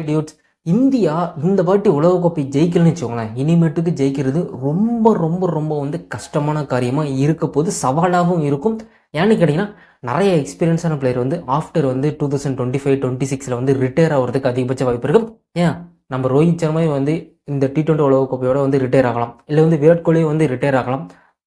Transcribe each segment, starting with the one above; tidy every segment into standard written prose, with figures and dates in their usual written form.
Dudes, India இந்த வாட்டி உலகக்கோப்பை ஜெயிக்கலன்னு வச்சுக்கோங்களேன், இனிமேட்டுக்கு ஜெயிக்கிறது ரொம்ப ரொம்ப ரொம்ப வந்து கஷ்டமான காரியமாக இருக்க போது, சவாலாகவும் இருக்கும். ஏன்னு கேட்டிங்கன்னா, நிறைய எக்ஸ்பீரியன்ஸான பிளேயர் வந்து ஆஃப்டர் வந்து 2025-26 வந்து ரிட்டையர் ஆகிறதுக்கு அதிகபட்ச வாய்ப்பு இருக்கும். ஏன் நம்ம ரோஹித் சர்மாவே வந்து இந்த T20 உலகக்கோப்பையோட வந்து ரிட்டையர் ஆகலாம், இல்லை வந்து விராட் கோலியும் வந்து ரிட்டையர் ஆகலாம்.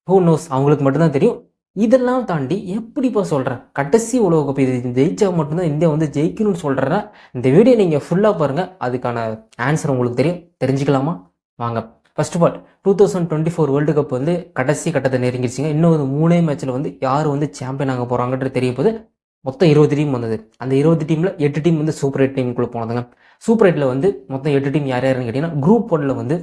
ஹூ நோஸ், அவங்களுக்கு மட்டும்தான் தெரியும். இதெல்லாம் தாண்டி எப்படிப்பா சொல்கிறேன், கடைசி உலகக்கோப்பை இது ஜெயிச்சா மட்டும்தான் இந்தியா வந்து ஜெயிக்கணும்னு சொல்கிறேன்னா, இந்த வீடியோ நீங்கள் ஃபுல்லாக பாருங்கள், அதுக்கான ஆன்சர் உங்களுக்கு தெரியும். தெரிஞ்சுக்கலாமா? வாங்க. First of all 2024 world cup வந்து கடைசி கட்டத்தை நெருங்கிடுச்சிங்க. இன்னும் ஒரு 3 மேட்ச்சில் வந்து யார் வந்து சாம்பியன் ஆக போகிறாங்கன்றது தெரிய போது. மொத்தம் 20 டீம் வந்தது. அந்த 20 டீமில் 8 டீம் வந்து சூப்பர் 8 டீமுக்குள்ளே போனதுங்க. சூப்பர் 8ல் வந்து மொத்தம் 8 டீம் யார் யாருன்னு கேட்டிங்கன்னா, குரூப் 1ல் வந்து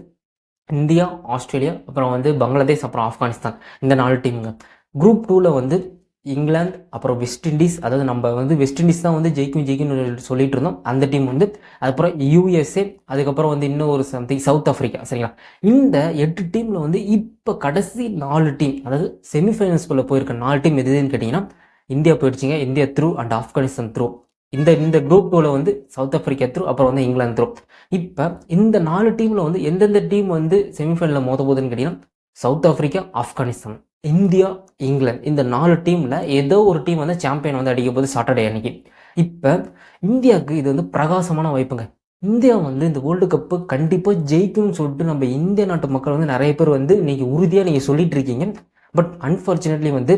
இந்தியா, ஆஸ்திரேலியா, அப்புறம் வந்து பங்களாதேஷ், அப்புறம் ஆப்கானிஸ்தான், இந்த 4 டீமுங்க. குரூப் 2ல் வந்து இங்கிலாந்து, அப்புறம் வெஸ்ட் இண்டீஸ், அதாவது நம்ம வந்து வெஸ்ட் இண்டீஸ் தான் வந்து ஜெயிக்கும்னு சொல்லிட்டு இருந்தோம், அந்த டீம் வந்து. அதுக்கப்புறம் USA, அதுக்கப்புறம் வந்து இன்னும் ஒரு சம்திங் சவுத் ஆஃப்ரிக்கா. சரிங்களா? இந்த 8 டீமில் வந்து இப்போ கடைசி 4 டீம், அதாவது செமிஃபைனல்ஸ்குள்ளே போயிருக்க 4 டீம் எதுன்னு கேட்டிங்கன்னா, இந்தியா போயிடுச்சிங்க. India through and Afghanistan through. இந்த குரூப் 2ல் வந்து சவுத் ஆஃப்ரிக்கா த்ரூ, அப்புறம் வந்து இங்கிலாந்து த்ரூ. இப்போ இந்த 4 டீமில் வந்து எந்தெந்த டீம் வந்து செமிஃபைனலில் மோத போகுதுன்னு கேட்டிங்கன்னா, south Africa, Afghanistan, India, England, இந்த 4 டீமில் ஏதோ ஒரு டீம் வந்து சாம்பியன் வந்து அடிக்க போது சாட்டர்டே அன்னைக்கு. இப்போ இந்தியாவுக்கு இது வந்து பிரகாசமான வாய்ப்புங்க. இந்தியா வந்து இந்த வேர்ல்டு கப்பு கண்டிப்பாக ஜெயிக்கும்னு சொல்லிட்டு நம்ம இந்திய நாட்டு மக்கள் வந்து நிறைய பேர் வந்து இன்னைக்கு உறுதியாக நீங்கள் சொல்லிட்டு இருக்கீங்க. பட் அன்ஃபார்ச்சுனேட்லி வந்து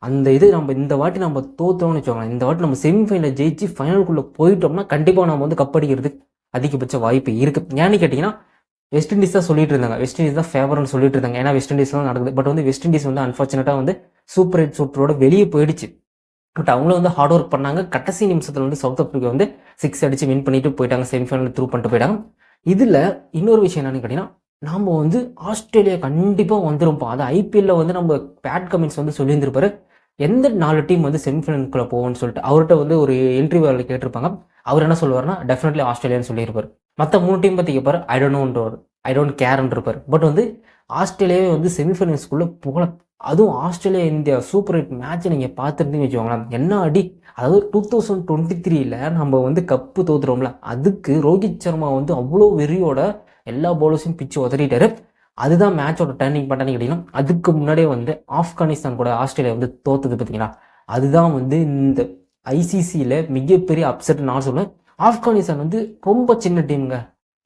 அந்த இது நம்ம இந்த வாட்டி நம்ம தோற்றோம்னு வச்சுக்கோங்களேன், இந்த வாட்டி நம்ம செமிஃபைனல் ஜெயிச்சு ஃபைனலுக்குள்ளே போயிட்டோம்னா கண்டிப்பாக நம்ம வந்து கப்படிக்கிறதுக்கு அதிகபட்ச வாய்ப்பு இருக்குது. ஏன்னு கேட்டிங்கன்னா, வெஸ்ட் இண்டீஸ் தான் சொல்லிட்டு இருந்தாங்க, வெஸ்ட் இண்டீஸ் தான் ஃபேவர்னு சொல்லிட்டு இருந்தாங்க. ஏன்னா வெஸ்ட் இண்டீஸ் தான் நடக்குது. பட் வந்து வெஸ்ட் இண்டீஸ் வந்து அன்ஃபார்ச்சுனேட்டாக வந்து சூப்பர் 8 சூப்பரோட வெளியே போயிடுச்சு. பட் அவங்களும் வந்து ஹார்ட் ஒர்க் பண்ணாங்க. கடைசி நிமிஷத்தில் வந்து சவுத் ஆஃப்ரிக்கா வந்து 6 அடிச்சு வின் பண்ணிட்டு போயிட்டாங்க, செமிஃபைனல் த்ரூ பண்ணிட்டு போயிட்டாங்க. இதில் இன்னொரு விஷயம் என்னன்னு கேட்டிங்கன்னா, நாம் வந்து ஆஸ்திரேலியா கண்டிப்பாக வந்துருப்போம். அது IPL வந்து நம்ம பேட் கமெண்ட்ஸ் வந்து சொல்லியிருந்திருப்பாரு, எந்த 4 டீம் வந்து செமிஃபைனலுக்குள்ளே போவோம்னு சொல்லிட்டு. அவர்கிட்ட வந்து ஒரு இன்டர்வியூவில் கேட்டிருப்பாங்க. அவர் என்ன சொல்லுவார்னா, டெஃபினெட்லி ஆஸ்திரேலியான்னு சொல்லியிருப்பார். மற்ற 3 டீம் பற்றி கேட்பார், ஐ டோன்ட் கேர்ன்னு இருப்பார். பட் வந்து ஆஸ்திரேலியாவே வந்து செமிஃபைனல்ஸ்குள்ளே போகல. அதுவும் ஆஸ்திரேலியா இந்தியா சூப்பர் 8 மேட்ச்சை நீங்கள் பார்த்துருந்தீங்கன்னு வச்சுக்கோங்களேன், என்ன அடி. அதாவது 2023ல் நம்ம வந்து கப்பு தோத்துறோம்ல, அதுக்கு ரோஹித் சர்மா வந்து அவ்வளோ வெறியோட எல்லா பவுலர்ஸையும் பிச்சு உதறிட்டாரு. அதுதான் மேட்சோட டர்னிங் பாயிண்ட்னு கேட்டிங்கன்னா, அதுக்கு முன்னாடியே வந்து ஆப்கானிஸ்தான் கூட ஆஸ்திரேலியா வந்து தோத்தது பார்த்தீங்களா, அதுதான் வந்து இந்த ICCயில் மிகப்பெரிய அப்செட் நான் சொல்லுவேன். ஆப்கானிஸ்தான் வந்து ரொம்ப சின்ன டீமுங்க.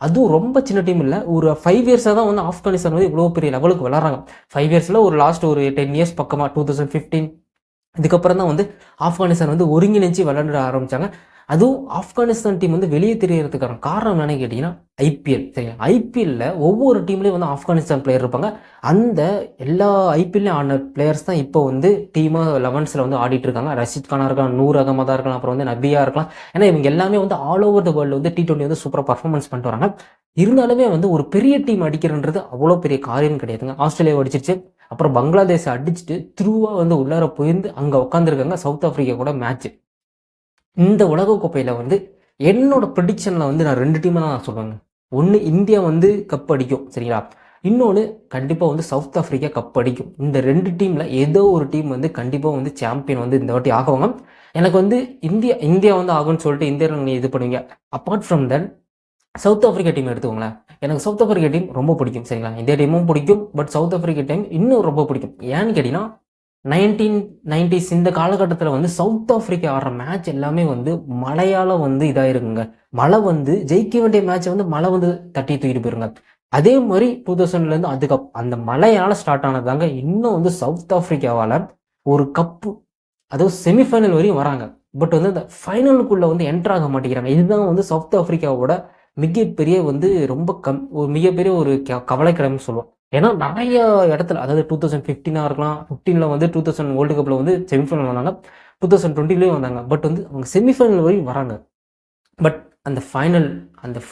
அதுவும் ரொம்ப சின்ன டீம் இல்லை, ஒரு 5 இயர்ஸாக தான் வந்து ஆப்கானிஸ்தான் வந்து இவ்வளோ பெரிய லெவலுக்கு விளாட்றாங்க. 5 இயர்ஸில் ஒரு லாஸ்ட் ஒரு 10 இயர்ஸ் பக்கமாக 2015 இதுக்கப்புறம் தான் வந்து ஆப்கானிஸ்தான் வந்து ஒருங்கிணைச்சு விளையாட ஆரம்பித்தாங்க. அதுவும் ஆப்கானிஸ்தான் டீம் வந்து வெளியே தெரியறதுக்கான காரணம் என்னன்னு கேட்டிங்கன்னா, IPL. சரிங்க, IPLல ஒவ்வொரு டீம்லேயும் வந்து ஆப்கானிஸ்தான் பிளேயர் இருப்பாங்க. அந்த எல்லா IPLலையும் ஆடின பிளேயர்ஸ் தான் இப்போ வந்து டீமாக 11ல் வந்து ஆடிட்டு இருக்காங்க. ரஷித் கானா இருக்கலாம், நூர் அகமதா இருக்கலாம், அப்புறம் வந்து நபியா இருக்கலாம். ஏன்னா இவங்க எல்லாமே வந்து ஆல் ஓவர் த வேர்ல்டு வந்து T20 வந்து சூப்பராக பர்ஃபார்மன்ஸ் பண்ணிட்டு வராங்க. இருந்தாலுமே வந்து ஒரு பெரிய டீம் அடிக்கிறன்றது அவ்வளோ பெரிய காரியம் கிடையாதுங்க. ஆஸ்திரேலியா அடிச்சிருச்சு, அப்புறம் பங்களாதேஷை அடிச்சுட்டு த்ரூவாக வந்து உள்ளார போயிருந்து அங்கே உட்காந்துருக்காங்க சவுத் ஆஃப்ரிக்கா கூட மேட்ச். இந்த உலகக்கோப்பையில் வந்து என்னோட ப்ரெடிக்ஷனில் வந்து நான் 2 டீமை தான் சொல்லுவேங்க. ஒன்று இந்தியா வந்து கப் அடிக்கும், சரிங்களா? இன்னொன்று கண்டிப்பாக வந்து சவுத் ஆஃப்ரிக்கா கப் அடிக்கும். இந்த 2 டீமில் ஏதோ ஒரு டீம் வந்து கண்டிப்பாக வந்து சாம்பியன் வந்து இந்த வாட்டி ஆகுவாங்க. எனக்கு வந்து இந்தியா வந்து ஆகும்னு சொல்லிட்டு இந்தியாவில் நீங்கள் இது பண்ணுவீங்க. Apart from then south Africa team எடுத்துக்கோங்களேன், எனக்கு சவுத் ஆஃப்ரிக்கா டீம் ரொம்ப பிடிக்கும், சரிங்களா? இந்தியா டீமும் பிடிக்கும், பட் சவுத் ஆஃப்ரிக்கா டீம் இன்னும் ரொம்ப பிடிக்கும். ஏன்னு கேட்டிங்கன்னா, 1990s இந்த காலகட்டத்தில் வந்து சவுத் ஆஃப்ரிக்கா ஆடுற மேட்ச் எல்லாமே வந்து மழையால் வந்து இதாயிருக்குங்க. மழை வந்து ஜெயிக்க வேண்டிய மேட்சை வந்து மழை வந்து தட்டி தூக்கிட்டு போயிருங்க. அதே மாதிரி 2000லேருந்து அதுக்கு அந்த மழையால் ஸ்டார்ட் ஆனதாங்க இன்னும் வந்து சவுத் ஆஃப்ரிக்காவால் ஒரு கப்பு, அதாவது செமிஃபைனல் வரையும் வராங்க. பட் வந்து அந்த ஃபைனலுக்குள்ளே வந்து என்டர் ஆக மாட்டேங்கிறாங்க. இதுதான் வந்து சவுத் ஆஃப்ரிக்காவோட மிகப்பெரிய வந்து ரொம்ப ஒரு மிகப்பெரிய ஒரு கவலைக்கிடம்னு சொல்லுவோம். ஏன்னா நிறைய இடத்துல, அதாவது 2015 இருக்கலாம், 15ல் வந்து 2000 வேர்ல்டு கப்பில் வந்து செமிஃபைனல் வந்தாங்க, 2020லேயும் வந்தாங்க. பட் வந்து அவங்க செமிஃபைனல் வரையும் வராங்க. பட் அந்த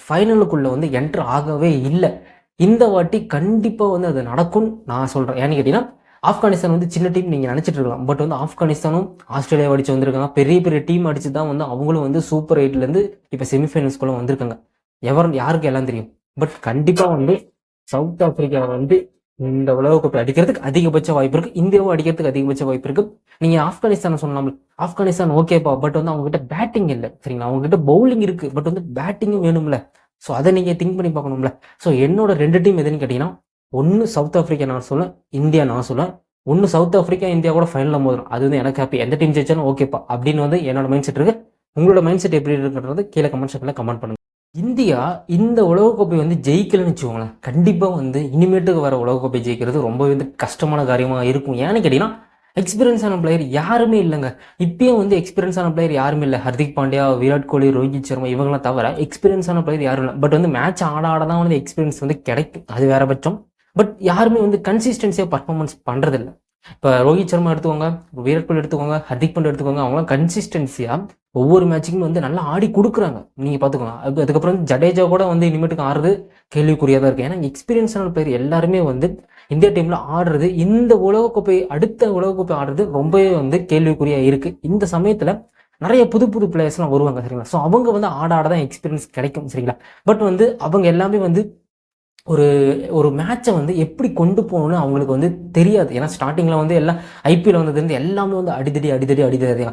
ஃபைனலுக்குள்ளே வந்து என்டர் ஆகவே இல்லை. இந்த வாட்டி கண்டிப்பாக வந்து அது நடக்கும்னு நான் சொல்கிறேன். ஏன்னு கேட்டிங்கன்னா, ஆப்கானிஸ்தான் வந்து சின்ன டீம் நீங்கள் நினச்சிட்டு இருக்கலாம், பட் வந்து ஆப்கானிஸ்தானும் ஆஸ்திரேலியாவை அடித்து வந்திருக்காங்க. பெரிய பெரிய டீம் அடித்து தான் வந்து அவங்களும் வந்து சூப்பர் 8லேருந்து இப்போ செமிஃபைனல்ஸ்குள்ளே வந்திருக்காங்க. யாருக்கு எல்லாம் தெரியும். பட் கண்டிப்பாக வந்து சவுத் ஆஃப்ரிக்கா வந்து இந்த உலகக்கோப்பை அடிக்கிறதுக்கு அதிகபட்ச வாய்ப்பு இருக்கு. இந்தியாவும் அடிக்கிறதுக்கு அதிகபட்ச வாய்ப்பு இருக்கு. நீங்க ஆப்கானிஸ்தான் சொன்னாமல், ஆப்கானிஸ்தான் ஓகேப்பா, பட் வந்து அவங்க கிட்ட பேட்டிங் இல்லை சரிங்களா. அவங்க கிட்ட பவுலிங் இருக்கு, பட் வந்து பேட்டிங்கும் வேணும்ல. ஸோ அதை நீங்க திங்க் பண்ணி பார்க்கணும்ல. ஸோ என்னோட 2 டீம் எதுன்னு கேட்டீங்கன்னா, ஒன்னு சவுத் ஆப்பிரிக்கா நான் சொல்லுவேன், இந்தியா நான் சொல்லுவேன். ஒன்னு சவுத் ஆப்பிரிக்கா இந்தியா கூட ஃபைனல்ல மோதும். அது வந்து எனக்கு ஹாப்பி. எந்த டீம் ஜெயிச்சாலும் ஓகேப்பா அப்படின்னு வந்து என்னோட மைண்ட் செட் இருக்கு. உங்களோட மைண்ட் செட் எப்படி இருக்குன்றது கீழே கமெண்ட் செக்ஷன்ல கமெண்ட் பண்ணுங்க. இந்தியா இந்த உலகக்கோப்பை வந்து ஜெயிக்கலன்னு வச்சுக்கோங்களேன், கண்டிப்பா வந்து இனிமேட்டுக்கு வர உலகக்கோப்பை ஜெயிக்கிறது ரொம்பவே வந்து கஷ்டமான காரியமா இருக்கும். ஏன்னு கேட்டீங்கன்னா, எக்ஸ்பீரியன்ஸான பிளேயர் யாருமே இல்லைங்க. இப்பயும் வந்து எக்ஸ்பீரியன்ஸான பிளேயர் யாருமே இல்லை. ஹர்திக் பாண்டியா, விராட் கோலி, ரோஹித் சர்மா இவங்களாம் தவிர எக்ஸ்பீரியன்ஸான பிளேயர் யாரும் இல்லை. பட் வந்து மேட்ச் ஆட ஆட தான் வந்து எக்ஸ்பீரியன்ஸ் வந்து கிடைக்கும், அது வேற பட்சம். பட் யாருமே வந்து கன்சிஸ்டன்சியா பர்ஃபார்மன்ஸ் பண்றதில்ல. இப்போ ரோஹித் சர்மா எடுத்துக்கோங்க, விராட் கோலி எடுத்துக்கோங்க, ஹர்திக் பாண்டியா எடுத்துக்கோங்க, அவங்களாம் கன்சிஸ்டன்சியா ஒவ்வொரு மேட்சுக்கும் வந்து நல்லா ஆடி கொடுக்குறாங்க. நீங்க பாத்துக்கோங்க. அதுக்கப்புறம் ஜடேஜா கூட வந்து இனிமேட்டுக்கு ஆடுறது கேள்விக்குறியா தான் இருக்கு. ஏன்னா எக்ஸ்பீரியன்ஸான பிளேயர் எல்லாருமே வந்து இந்தியா டீம்ல ஆடுறது, இந்த உலகக்கோப்பை அடுத்த உலகக்கோப்பை ஆடுறது ரொம்பவே வந்து கேள்விக்குறியா இருக்கு. இந்த சமயத்துல நிறைய புது புது பிளேயர்ஸ்லாம் வருவாங்க சரிங்களா. ஸோ அவங்க வந்து ஆட ஆட தான் எக்ஸ்பீரியன்ஸ் கிடைக்கும் சரிங்களா. பட் வந்து அவங்க எல்லாமே வந்து ஒரு ஒரு மேட்சை வந்து எப்படி கொண்டு போகணும்னு அவங்களுக்கு வந்து தெரியாது. ஏன்னா ஸ்டார்டிங்ல வந்து எல்லாம் ஐபிஎல் வந்ததுலேருந்து எல்லாமே வந்து அடிதடி அடிதடி அடிதடி.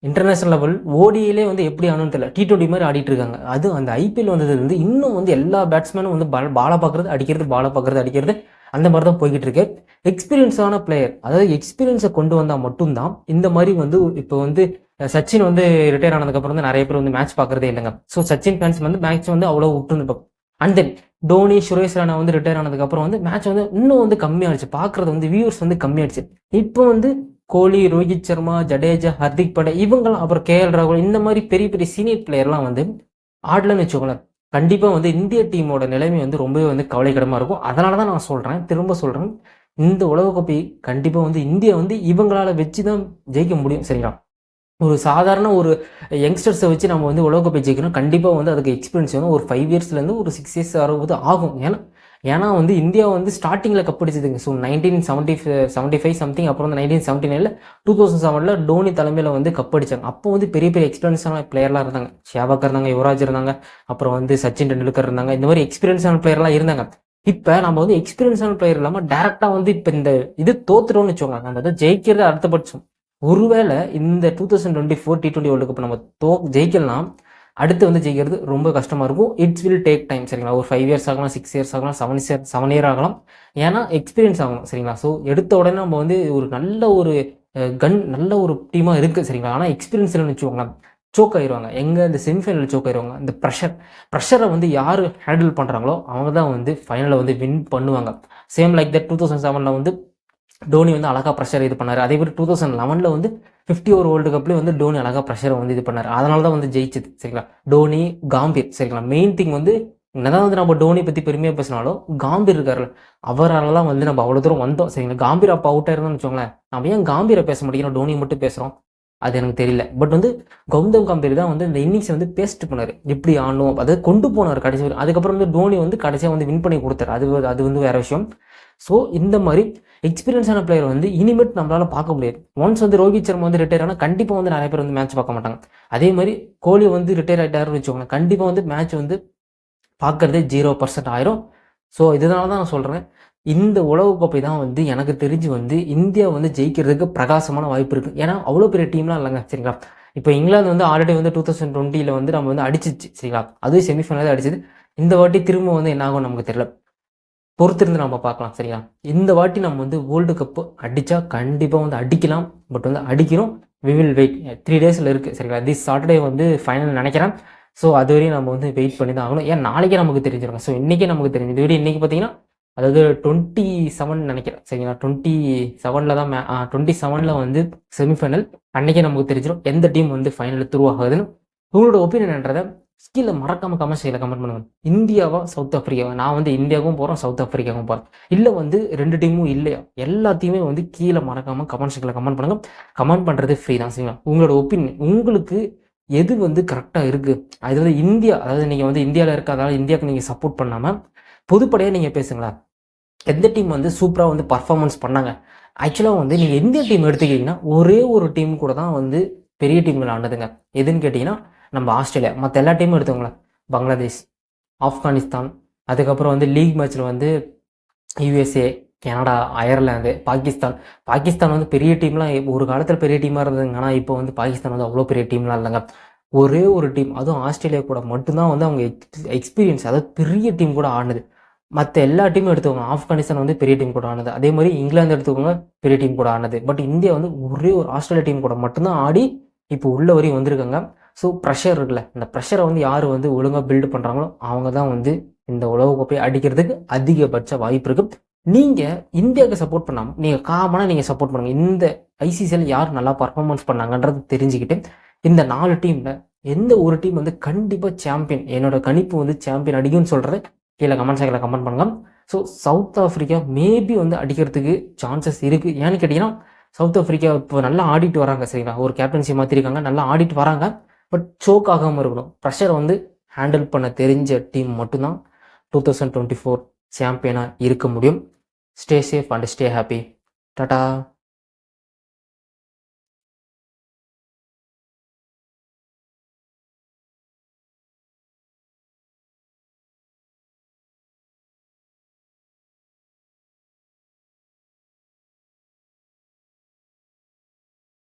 இன்டர்நேஷனல் லெவல் ஓடியிலே வந்து எப்படி ஆகணும்னு தெரியல, T20 மாதிரி ஆடிட்டு இருக்காங்க. அது அந்த ஐபிஎல் வந்ததுலேருந்து இன்னும் வந்து எல்லா பேட்ஸ்மேனும் வந்து பாலை பார்க்கறது அடிக்கிறது, பாலை பார்க்கறது அடிக்கிறது, அந்த மாதிரி தான் போய்கிட்டு இருக்கு. எக்ஸ்பீரியன்ஸான பிளேயர், அதாவது எக்ஸ்பீரியன்ஸை கொண்டு வந்தால் மட்டும்தான் இந்த மாதிரி வந்து இப்போ வந்து சச்சின் வந்து ரிட்டையர் ஆனதுக்கப்புறம் வந்து நிறைய பேர் வந்து மேட்ச் பார்க்கறதே இல்லைங்க. ஸோ சச்சின் ஃபேன்ஸ் வந்து மேட்ச் வந்து அவ்வளோ விட்டுருந்துருப்பாங்க. அண்ட் தென் டோனி, சுரேஷ் ராணா வந்து ரிட்டையர் ஆனதுக்கு அப்புறம் வந்து மேட்ச் வந்து இன்னும் வந்து கம்மியாயிடுச்சு, பாக்குறது வந்து வியூவர்ஸ் வந்து கம்மியாயிடுச்சு. இப்போ வந்து கோலி, ரோஹித் சர்மா, ஜடேஜா, ஹர்திக் பாண்டியா இவங்கெல்லாம், அப்புறம் KL ராகுல், இந்த மாதிரி பெரிய பெரிய சீனியர் பிளேயர்லாம் வந்து ஆடலன்னு வச்சுக்கோங்களேன், கண்டிப்பா வந்து இந்திய டீமோட நிலைமை வந்து ரொம்பவே வந்து கவலைக்கிடமா இருக்கும். அதனாலதான் நான் சொல்றேன், திரும்ப சொல்றேன், இந்த உலகக்கோப்பை கண்டிப்பா வந்து இந்தியா வந்து இவங்களால வச்சுதான் ஜெயிக்க முடியும் சரிங்களா. ஒரு சாதாரண ஒரு யங்ஸ்டர்ஸை வச்சு நம்ம வந்து உலகக்கோப்பை ஜெயிக்கணும், கண்டிப்பாக வந்து அதுக்கு எக்ஸ்பீரியன்ஸ் வேணும். ஒரு 5 இயர்ஸ்லேருந்து ஒரு 6 இயர்ஸ் ஆகும்போது ஆகும். ஏன்னா வந்து இந்தியா வந்து ஸ்டார்டிங்கில் கப் அடிச்சதுங்க. ஸோ 1975 சம்திங், அப்புறம் வந்து 1979 2007 டோனி தலைமையில் வந்து கப் அடிச்சாங்க. அப்போ வந்து பெரிய பெரிய எக்ஸ்பீரியன்ஸான பிளேயர்லாம் இருந்தாங்க. ஷேவாக் இருந்தாங்க, யுவராஜ் இருந்தாங்க, அப்புறம் வந்து சச்சின் டெண்டுல்கர் இருந்தாங்க. இந்த மாதிரி எக்ஸ்பீரியன்ஸான பிளேயர்லாம் இருந்தாங்க. இப்போ நம்ம வந்து எக்ஸ்பீரியன்ஸான பிளேயர் இல்லாமல் டேரெக்டாக வந்து இப்போ இந்த இது தோத்துட்டோம்னு வச்சுக்கோங்க, நம்ம வந்து ஜெயிக்கிறது அடுத்தபட்சம். ஒருவேளை இந்த 2024 T20 வேர்ல்டு கப் நம்ம ஜெயிக்கலாம், அடுத்து வந்து ஜெயிக்கிறது ரொம்ப கஷ்டமா இருக்கும். இட்ஸ் வில் டேக் டைம் சரிங்களா. ஒரு 5 இயர்ஸ் ஆகலாம், 6 இயர்ஸ் ஆகலாம், 7 இயர் ஆகலாம். ஏன்னா எக்ஸ்பீரியன்ஸ் ஆகணும் சரிங்களா. ஸோ எடுத்த உடனே நம்ம வந்து ஒரு நல்ல ஒரு நல்ல ஒரு டீமா இருக்கு சரிங்களா. ஆனால் எக்ஸ்பீரியன்ஸ் இல்லைன்னு வச்சுக்கோங்களேன், சோக் ஆயிடுவாங்க. எங்க இந்த செமிஃபைனல் சோக் ஆயிடுவாங்க. இந்த ப்ரெஷரை வந்து யார் ஹேண்டில் பண்றாங்களோ அவங்க தான் வந்து ஃபைனலில் வந்து வின் பண்ணுவாங்க. சேம் லைக் தட் 2007 வந்து டோனி வந்து அழகா ப்ரெஷர் இது பண்ணாரு. அதே மாதிரி 2011 வந்து 50 ஓவர் வேர்ல்டு கப்லேயே வந்து டோனி அழகா ப்ரெஷரை வந்து இது பண்ணாரு. அதனால தான் வந்து ஜெயிச்சது சரிங்களா. டோனி, காம்பீர் சரிங்களா. மெயின் திங் வந்து என்னதான் வந்து நம்ம டோனி பத்தி பெருமையா பேசினாலும், காம்பீர் இருக்காருல்ல, அவரால் தான் வந்து நம்ம அவ்வளோ தூரம் வந்தோம் சரிங்களா. காம்பீர் அப்போ அவுட் ஆயிருந்தோம்னு வச்சுக்கோங்களேன், நம்ம ஏன் காம்பீரை பேச மாட்டேங்கிறோம், டோனி மட்டும் பேசுறோம், அது எனக்கு தெரியல. பட் வந்து கௌதம் கம்பீர் தான் வந்து இந்த இன்னிங்ஸ் வந்து பேஸ்ட் பண்ணாரு, எப்படி ஆடணும், அதை கொண்டு போனார் கடைசி வரை. அதுக்கப்புறம் வந்து டோனி வந்து கடைசியாக வந்து வின் பண்ணி கொடுத்தாரு. அது வந்து வேற விஷயம். ஸோ இந்த மாதிரி எக்ஸ்பீரியன்ஸான பிளேயர் வந்து இனிமேட் நம்மளால பார்க்க முடியாது. ஒன்ஸ் வந்து ரோஹித் சர்மா வந்து ரிட்டையர் ஆனால் கண்டிப்பாக வந்து நிறைய பேர் வந்து மேட்ச் பார்க்க மாட்டாங்க. அதே மாதிரி கோலி வந்து ரிட்டையர் ஆகிட்டாருன்னு வச்சுக்கோங்க, கண்டிப்பாக வந்து மேட்ச் வந்து பார்க்கறதே 0% ஆயிரும். ஸோ இதனால தான் நான் சொல்கிறேன், இந்த உலகக்கோப்பை தான் வந்து எனக்கு தெரிஞ்சு வந்து இந்தியா வந்து ஜெயிக்கிறதுக்கு பிரகாசமான வாய்ப்பு இருக்குது. ஏன்னா அவ்வளோ பெரிய டீம்லாம் இல்லைங்க சரிங்களா. இப்போ இங்கிலாந்து வந்து ஆல்ரெடி வந்து 2020 வந்து நம்ம வந்து அடிச்சிச்சு சரிங்களா. அதுவும் செமிஃபைனல் அடிச்சது. இந்த வாட்டி திரும்ப வந்து என்ன ஆகும் நமக்கு தெரியல, பொறுத்திருந்து நம்ம பார்க்கலாம் சரிங்களா. இந்த வாட்டி நம்ம வந்து வேர்ல்டு கப்பு அடித்தா கண்டிப்பாக வந்து அடிக்கலாம். பட் வந்து அடிக்கிறோம், வி வில் வெயிட். 3 டேஸில் இருக்குது சரிங்களா. திஸ் சாட்டர்டே வந்து ஃபைனல் நினைக்கிறேன். ஸோ அது வரையும் நம்ம வந்து வெயிட் பண்ணி தான் ஆகணும். ஏன் நாளைக்கே நமக்கு தெரிஞ்சிருங்க. ஸோ இன்றைக்கே நமக்கு தெரிஞ்சு, இந்த வீடியோ இன்றைக்கி பார்த்தீங்கன்னா அதாவது 27 நினைக்கிறேன் சரிங்களா. 27 தான் 27 வந்து செமிஃபைனல். அன்றைக்கே நமக்கு தெரிஞ்சிடும் எந்த டீம் வந்து ஃபைனல் த்ரூ ஆகுதுன்னு. உங்களோட ஒப்பீனியன்ன்றதை கீழே மறக்காம கமெண்ட்ஸில் கமெண்ட் பண்ணுங்க. இந்தியாவா சவுத் ஆப்பிரிக்காவா? நான் வந்து இந்தியாவுக்கும் போகிறோம், சவுத் ஆப்பிரிக்காவுக்கும் போகிறேன். இல்லை வந்து 2 டீமும் இல்லையா, எல்லாத்தையுமே வந்து கீழே மறக்காம கமெண்ட்ஸில் கமெண்ட் பண்ணுங்க. கமெண்ட் பண்ணுறது ஃப்ரீ தான் சரிங்களா. உங்களோட ஒப்பீனியன், உங்களுக்கு எது வந்து கரெக்டாக இருக்குது, அது வந்து இந்தியா, அதாவது நீங்கள் வந்து இந்தியாவில் இருக்க, அதாவது இந்தியாவுக்கு நீங்கள் சப்போர்ட் பண்ணாமல் பொதுப்படையாக நீங்கள் பேசுங்களா. எந்த டீம் வந்து சூப்பராக வந்து பர்ஃபார்மன்ஸ் பண்ணாங்க. ஆக்சுவலாக வந்து நீங்கள் இந்திய டீம் எடுத்துக்கிட்டிங்கன்னா ஒரே ஒரு டீம் கூட தான் வந்து பெரிய டீம்கள் ஆனதுங்க. எதுன்னு கேட்டிங்கன்னா நம்ம ஆஸ்திரேலியா. மற்ற எல்லா டீமும் எடுத்தவங்களேன், பங்களாதேஷ், ஆப்கானிஸ்தான், அதுக்கப்புறம் வந்து லீக் மேட்ச்சில் வந்து USA, கனடா, அயர்லாந்து, பாகிஸ்தான் வந்து பெரிய டீம்லாம் ஒரு காலத்தில் பெரிய டீமாக இருந்ததுங்க. ஆனால் இப்போ வந்து பாகிஸ்தான் வந்து அவ்வளோ பெரிய டீம்லாம் இல்லைங்க. ஒரே ஒரு டீம், அதுவும் ஆஸ்திரேலியா கூட மட்டும்தான் வந்து அவங்க எக்ஸ்பீரியன்ஸ், அதாவது பெரிய டீம் கூட ஆடுனது. மற்ற எல்லா டீமும் எடுத்துக்கோங்க, ஆப்கானிஸ்தான் வந்து பெரிய டீம் கூட ஆனது, அதே மாதிரி இங்கிலாந்து எடுத்துக்கோங்க பெரிய டீம் கூட ஆனது. பட் இந்தியா வந்து ஒரே ஒரு ஆஸ்திரேலியா டீம் கூட மட்டும்தான் ஆடி இப்போ உள்ள வரையும் வந்திருக்காங்க. ஸோ ப்ரெஷர் இருக்குல்ல, இந்த ப்ரெஷரை வந்து யார் வந்து ஒழுங்காக பில்டு பண்ணுறாங்களோ அவங்க தான் வந்து இந்த உலகக்கோப்பையை அடிக்கிறதுக்கு அதிகபட்ச வாய்ப்பு இருக்குது. நீங்கள் இந்தியாவுக்கு சப்போர்ட் பண்ணாமல் நீங்கள் காமனாக நீங்கள் சப்போர்ட் பண்ணுங்கள். இந்த ஐசிசியில் யார் நல்லா பர்ஃபார்மன்ஸ் பண்ணாங்கன்றது தெரிஞ்சுக்கிட்டு இந்த 4 டீமில் எந்த ஒரு டீம் வந்து கண்டிப்பாக சாம்பியன், என்னோட கணிப்பு வந்து சாம்பியன் அடிக்கும்னு சொல்கிறது கீழே கமெண்ட் செக்ஷனில் கமெண்ட் பண்ணுங்கள். ஸோ சவுத் ஆஃப்ரிக்கா மேபி வந்து அடிக்கிறதுக்கு சான்சஸ் இருக்குது. ஏன்னு கேட்டிங்கன்னா சவுத் ஆஃப்ரிக்கா இப்போ நல்லா ஆடிட்டு வராங்க, சரிங்களா? ஒரு கேப்டன்சி மாற்றிருக்காங்க, நல்லா ஆடிட்டு வராங்க. பட் சோக் ஆகாமல் இருக்கணும். ப்ரெஷரை வந்து ஹேண்டில் பண்ண தெரிஞ்ச டீம் மட்டும்தான் 2024 சாம்பியனாக இருக்க முடியும். Stay safe and stay happy. Tata.